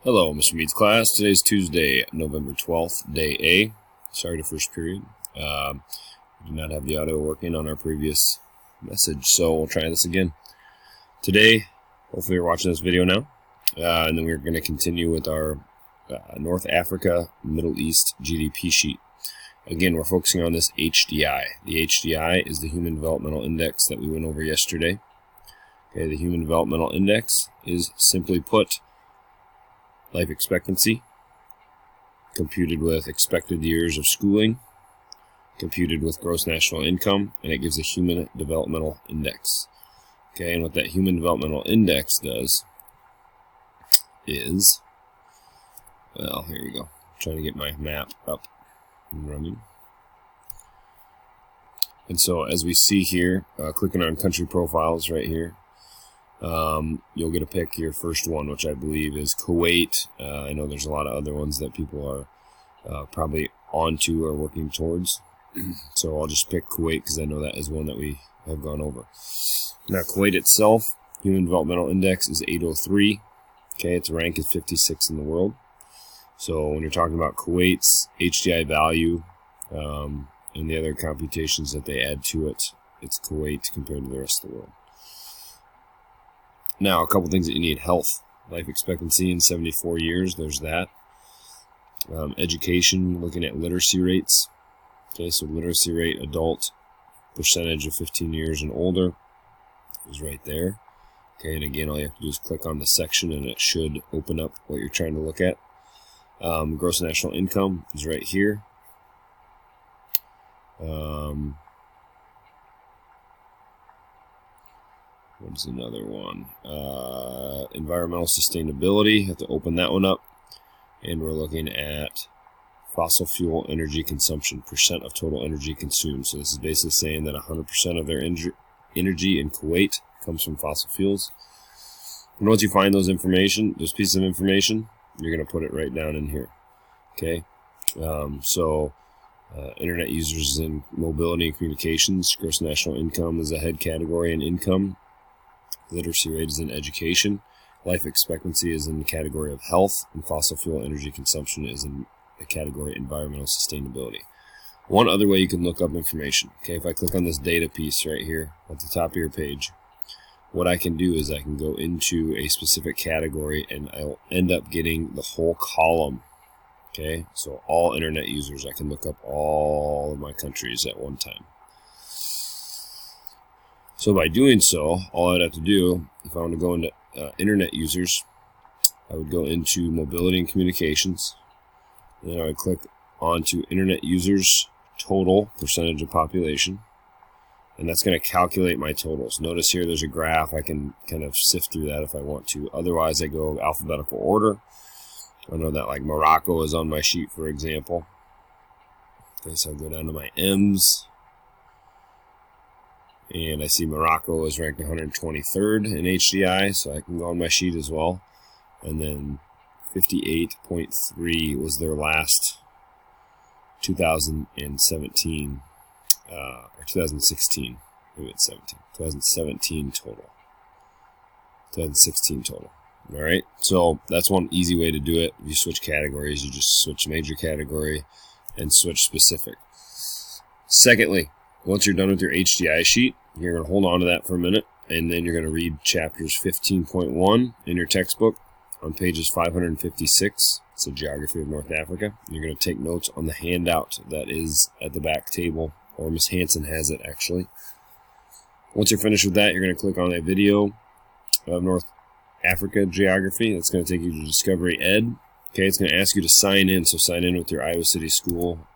Hello, Mr. Mead's class. Today's Tuesday, November 12th, day A. Sorry to first period. We did not have the audio working on our previous message, so we'll try this again. Today, hopefully you're watching this video now, and then we're going to continue with our North Africa, Middle East GDP sheet. Again, we're focusing on this HDI. The HDI is the Human Developmental Index that we went over yesterday. Okay, the Human Developmental Index is, simply put, life expectancy, computed with expected years of schooling, computed with gross national income, and it gives a Human Developmental Index. Okay, and what that Human Developmental Index does is, well, here we go. I'm trying to get my map up and running. And so as we see here, clicking on country profiles right here, you'll get to pick your first one, which I believe is Kuwait. I know there's a lot of other ones that people are probably onto or working towards. So I'll just pick Kuwait because I know that is one that we have gone over. Now Kuwait itself, Human Developmental Index is 803. Okay, its rank is 56 in the world. So when you're talking about Kuwait's HDI value and the other computations that they add to it, it's Kuwait compared to the rest of the world. Now, a couple things that you need. Health, life expectancy in 74 years, there's that. Education, looking at literacy rates. Okay, so literacy rate, adult, percentage of 15 years and older is right there. Okay, and again, all you have to do is click on the section and it should open up what you're trying to look at. Gross national income is right here. What's another one? Environmental sustainability. Have to open that one up. And we're looking at fossil fuel energy consumption, percent of total energy consumed. So this is basically saying that 100% of their energy in Kuwait comes from fossil fuels. And once you find those pieces of information, you're going to put it right down in here. Okay. Internet users in mobility and communications. Gross national income is a head category in income. Literacy rate is in education. Life expectancy is in the category of health, and fossil fuel energy consumption is in the category environmental sustainability. One other way you can look up information. Okay, if I click on this data piece right here at the top of your page, what I can do is I can go into a specific category and I'll end up getting the whole column. Okay, so all internet users, I can look up all of my countries at one time. So by doing so, all I'd have to do, if I want to go into internet users, I would go into mobility and communications. And then I would click onto internet users total percentage of population. And that's going to calculate my totals. Notice here there's a graph. I can kind of sift through that if I want to. Otherwise, I go alphabetical order. I know that like Morocco is on my sheet, for example. Okay, so I go down to my M's. And I see Morocco is ranked 123rd in HDI, so I can go on my sheet as well. And then 58.3 was their last 2017, or 2016, maybe it's 17, 2017 total. 2016 total. All right, so that's one easy way to do it. If you switch categories, you just switch major category and switch specific. Secondly, once you're done with your HDI sheet, you're going to hold on to that for a minute, and then you're going to read chapters 15.1 in your textbook on pages 556. It's a geography of North Africa. You're going to take notes on the handout that is at the back table, or Miss Hanson has it actually. Once you're finished with that, you're going to click on a video of North Africa geography. That's going to take you to Discovery Ed. Okay, it's going to ask you to sign in, so sign in with your Iowa City School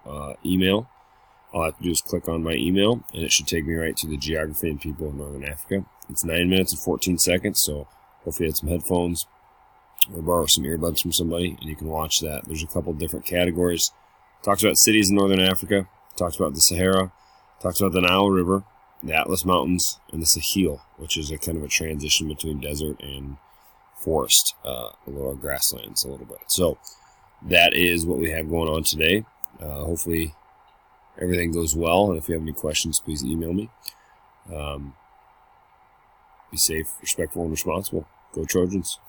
email. All I have to do is click on my email, and it should take me right to the geography and people of Northern Africa. It's 9 minutes and 14 seconds, so hopefully you had some headphones or borrow some earbuds from somebody, and you can watch that. There's a couple different categories. Talks about cities in Northern Africa, talks about the Sahara, talks about the Nile River, the Atlas Mountains, and the Sahel, which is a kind of a transition between desert and forest, a little grasslands a little bit. So that is what we have going on today. Hopefully everything goes well, and if you have any questions, please email me. Be safe, respectful, and responsible. Go Trojans.